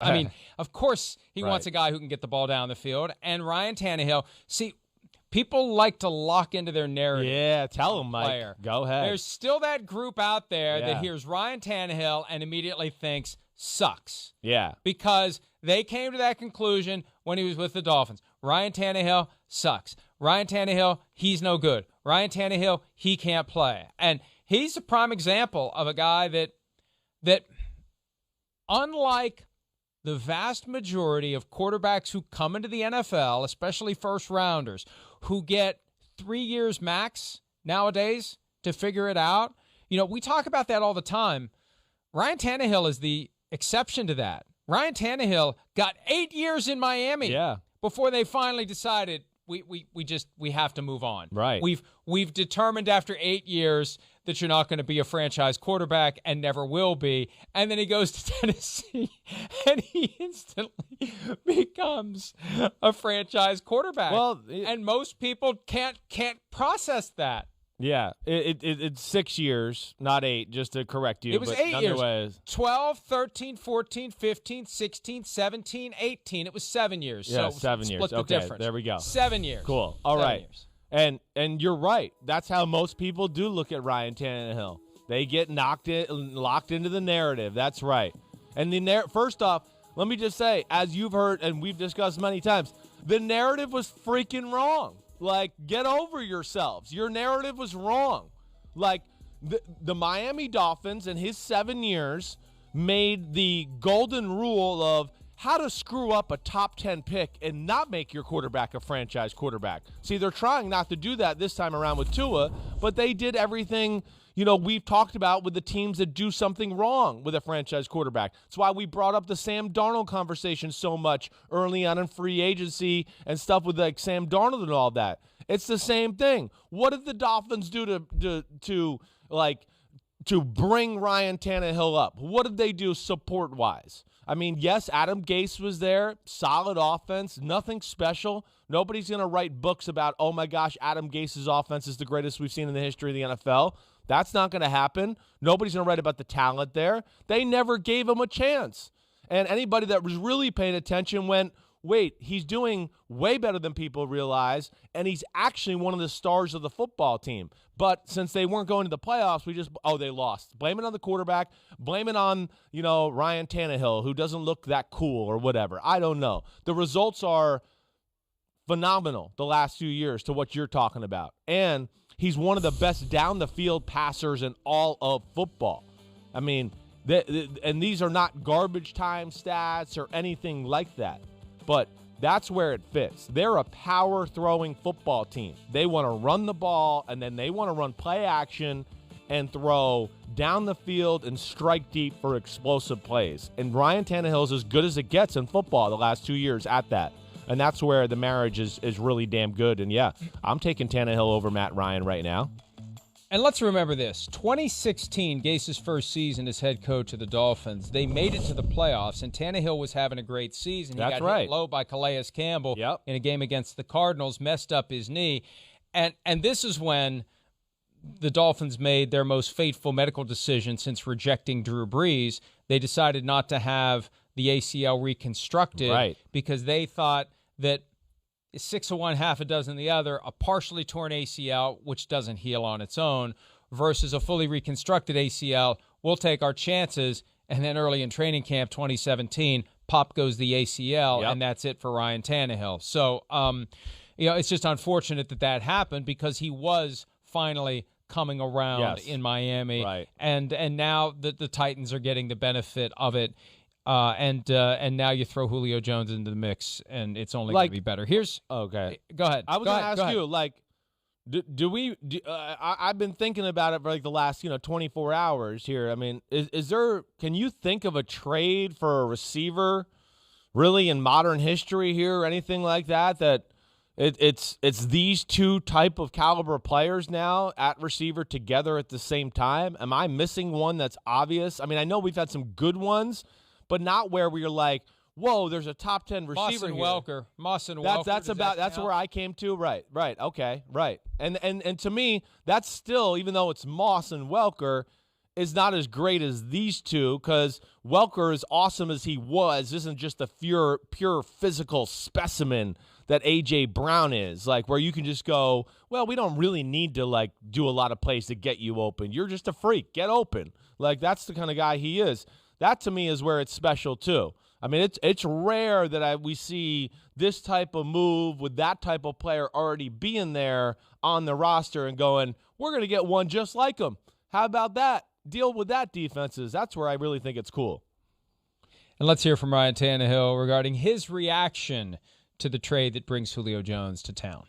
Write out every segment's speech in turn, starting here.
I mean, of course he Right. wants a guy who can get the ball down the field. And Ryan Tannehill, see, people like to lock into their narrative. Yeah, tell him, Mike. Player. Go ahead. There's still that group out there that Yeah. hears Ryan Tannehill and immediately thinks, sucks. Yeah. Because they came to that conclusion when he was with the Dolphins. Ryan Tannehill sucks. Ryan Tannehill, he's no good. Ryan Tannehill, he can't play. And he's a prime example of a guy that unlike the vast majority of quarterbacks who come into the NFL, especially first-rounders, who get 3 years max nowadays to figure it out. You know, we talk about that all the time. Ryan Tannehill is the exception to that. Ryan Tannehill got 8 years in Miami before they finally decided we have to move on. Right. We've determined after 8 years that you're not going to be a franchise quarterback and never will be. And then he goes to Tennessee and he instantly becomes a franchise quarterback. Well, and most people can't process that. Yeah, it's 6 years, not 8, just to correct you. It was but 8 years. Ways. 12, 13, 14, 15, 16, 17, 18. It was 7 years. Yeah, so 7 years. Split the Okay, difference. there we go. 7 years. Cool. All 7 right. years. And you're right. That's how most people do look at Ryan Tannehill. They get locked into the narrative. That's right. And first off, let me just say, as you've heard and we've discussed many times, the narrative was freaking wrong. Like, get over yourselves. Your narrative was wrong. Like, the Miami Dolphins in his 7 years made the golden rule of how to screw up a top 10 pick and not make your quarterback a franchise quarterback. See, they're trying not to do that this time around with Tua, but they did everything, we've talked about with the teams that do something wrong with a franchise quarterback. That's why we brought up the Sam Darnold conversation so much early on in free agency and stuff with like Sam Darnold and all that. It's the same thing. What did the Dolphins do to bring Ryan Tannehill up? What did they do support-wise? I mean, yes, Adam Gase was there, solid offense, nothing special. Nobody's going to write books about, oh my gosh, Adam Gase's offense is the greatest we've seen in the history of the NFL. That's not going to happen. Nobody's going to write about the talent there. They never gave him a chance. And anybody that was really paying attention went, wait, he's doing way better than people realize, and he's actually one of the stars of the football team. But since they weren't going to the playoffs, they lost. Blame it on the quarterback. Blame it on, Ryan Tannehill, who doesn't look that cool or whatever. I don't know. The results are phenomenal the last few years to what you're talking about. And he's one of the best down-the-field passers in all of football. I mean, and these are not garbage time stats or anything like that. But that's where it fits. They're a power-throwing football team. They want to run the ball, and then they want to run play action and throw down the field and strike deep for explosive plays. And Ryan Tannehill is as good as it gets in football the last 2 years at that. And that's where the marriage is really damn good. And, yeah, I'm taking Tannehill over Matt Ryan right now. And let's remember this. 2016, Gase's first season as head coach of the Dolphins, they made it to the playoffs, and Tannehill was having a great season. He got hit low by Calais Campbell in a game against the Cardinals, messed up his knee. And this is when the Dolphins made their most fateful medical decision since rejecting Drew Brees. They decided not to have the ACL reconstructed because they thought that 6 of one, half a dozen the other, a partially torn ACL, which doesn't heal on its own, versus a fully reconstructed ACL. We'll take our chances. And then early in training camp 2017, pop goes the ACL, and that's it for Ryan Tannehill. So, it's just unfortunate that happened because he was finally coming around in Miami. Right. And now the Titans are getting the benefit of it. And now you throw Julio Jones into the mix, and it's only going to be better. Go ahead. I was going to ask you, I've been thinking about it for the last 24 hours here. I mean, can you think of a trade for a receiver, really in modern history here, or anything like that it's these two type of caliber players now at receiver together at the same time? Am I missing one that's obvious? I mean, I know we've had some good ones, but not where we're like, whoa, there's a top 10 receiver here. Moss and Welker. That's where I came to. Right. Okay. Right. And to me, that's still, even though it's Moss and Welker, is not as great as these two, because Welker, as awesome as he was, isn't just a pure physical specimen that A.J. Brown is, like, where you can just go, well, we don't really need to, like, do a lot of plays to get you open. You're just a freak. Get open. Like, that's the kind of guy he is. That, to me, is where it's special, too. I mean, it's rare that we see this type of move with that type of player already being there on the roster and going, we're going to get one just like him. How about that? Deal with that, defenses. That's where I really think it's cool. And let's hear from Ryan Tannehill regarding his reaction to the trade that brings Julio Jones to town.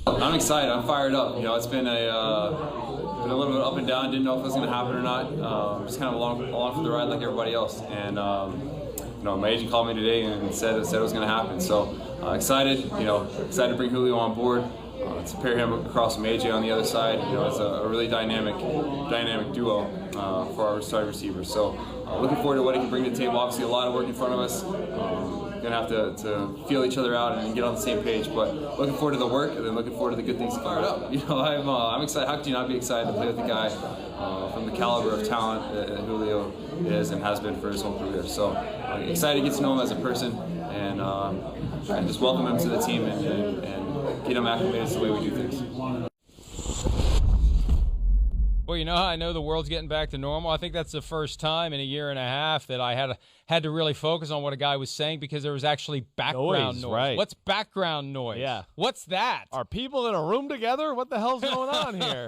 I'm excited. I'm fired up. You know, it's been a little bit up and down. Didn't know if it was going to happen or not. Just kind of along for the ride like everybody else. And you know, my agent called me today and said it was going to happen. So excited. You know, excited to bring Julio on board. To pair him across from AJ on the other side. You know, it's a really dynamic duo for our starting receivers. So looking forward to what he can bring to the table. Obviously, a lot of work in front of us. Gonna have to feel each other out and get on the same page. But looking forward to the work, and then looking forward to the good things to fire up. You know, I'm excited. How could you not be excited to play with a guy from the caliber of talent that Julio is and has been for his whole career? So excited to get to know him as a person, and just welcome him to the team and get him acclimated to the way we do things. Well, you know how I know the world's getting back to normal? I think that's the first time in a year and a half that I had to really focus on what a guy was saying, because there was actually background noise. Right. What's background noise? Yeah. What's that? Are people in a room together? What the hell's going on here?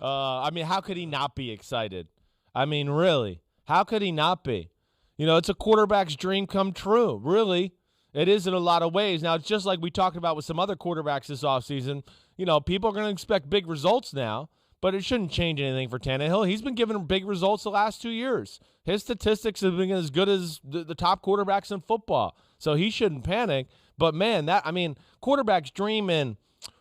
I mean, how could he not be excited? I mean, really, how could he not be? You know, it's a quarterback's dream come true, really. It is in a lot of ways. Now, it's just like we talked about with some other quarterbacks this offseason. You know, people are going to expect big results now, but it shouldn't change anything for Tannehill. He's been giving big results the last 2 years. His statistics have been as good as the top quarterbacks in football, so he shouldn't panic. But, man, quarterbacks dream in,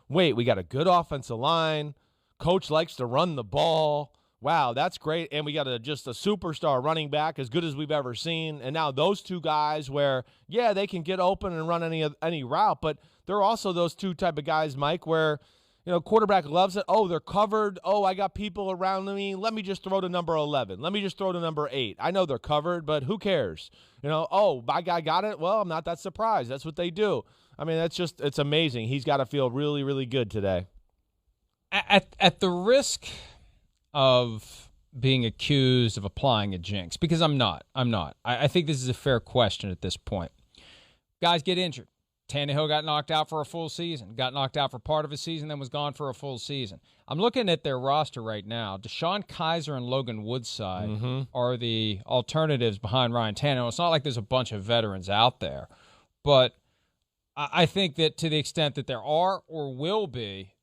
wait, we got a good offensive line. Coach likes to run the ball. Wow, that's great. And we got just a superstar running back, as good as we've ever seen. And now those two guys where, yeah, they can get open and run any route, but they're also those two type of guys, Mike, where, you know, quarterback loves it. Oh, they're covered. Oh, I got people around me. Let me just throw to number 11. Let me just throw to number 8. I know they're covered, but who cares? You know, oh, my guy got it. Well, I'm not that surprised. That's what they do. I mean, it's amazing. He's got to feel really, really good today. At the risk of being accused of applying a jinx, because I'm not. I think this is a fair question at this point. Guys get injured. Tannehill got knocked out for a full season, got knocked out for part of a season, then was gone for a full season. I'm looking at their roster right now. DeShone Kizer and Logan Woodside are the alternatives behind Ryan Tannehill. It's not like there's a bunch of veterans out there, but I think that to the extent that there are or will be,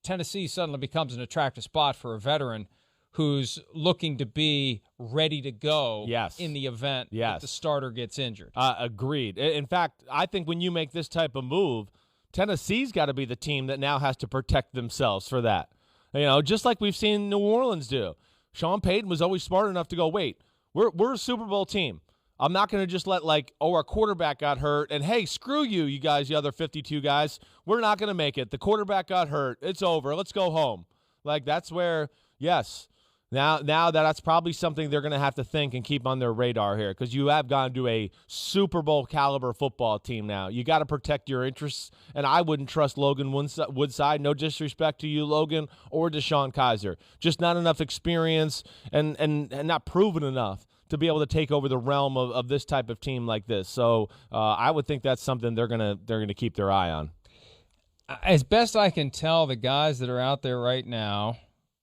Tennessee suddenly becomes an attractive spot for a veteran who's looking to be ready to go in the event that the starter gets injured. Agreed. In fact, I think when you make this type of move, Tennessee's got to be the team that now has to protect themselves for that. You know, just like we've seen New Orleans do. Sean Payton was always smart enough to go, wait, we're a Super Bowl team. I'm not going to just let, our quarterback got hurt, and, hey, screw you guys, the other 52 guys. We're not going to make it. The quarterback got hurt. It's over. Let's go home. Like, that's where, yes, now that's probably something they're going to have to think and keep on their radar here, because you have gone to a Super Bowl caliber football team now. You got to protect your interests, and I wouldn't trust Logan Woodside. No disrespect to you, Logan, or DeShone Kizer. Just not enough experience and not proven enough to be able to take over the realm of this type of team like this. So I would think that's something they're gonna keep their eye on. As best I can tell, the guys that are out there right now,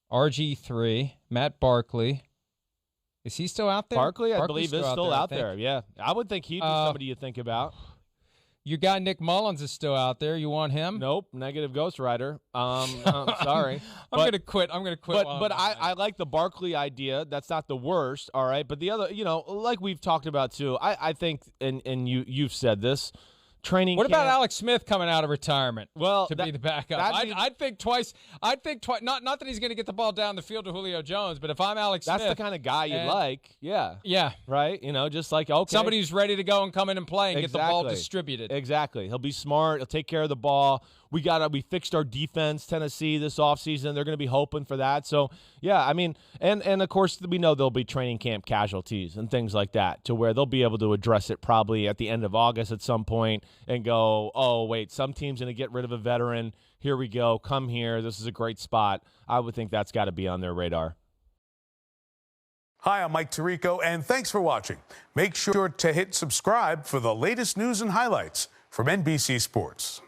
RG3, Matt Barkley. Is he still out there? Barkley, I believe, is still out there. Yeah, I would think he'd be somebody you think about. Your guy Nick Mullins is still out there. You want him? Nope, negative Ghost Rider. Sorry. I'm going to quit. But I like the Barkley idea. That's not the worst, all right? But the other, like we've talked about too, I think, and you've said this, training What camp. about Alex Smith coming out of retirement to be the backup? I'd think twice. I'd think twice. Not that he's going to get the ball down the field to Julio Jones, but if I'm Alex Smith. That's the kind of guy you'd like. Yeah. Yeah. Right? Just like, okay. Somebody who's ready to go and come in and play and get the ball distributed. Exactly. He'll be smart. He'll take care of the ball. We fixed our defense, Tennessee, this offseason. They're going to be hoping for that. So, yeah, I mean, and of course, we know there'll be training camp casualties and things like that to where they'll be able to address it probably at the end of August at some point and go, oh, wait, some team's going to get rid of a veteran. Here we go. Come here. This is a great spot. I would think that's got to be on their radar. Hi, I'm Mike Tirico, and thanks for watching. Make sure to hit subscribe for the latest news and highlights from NBC Sports.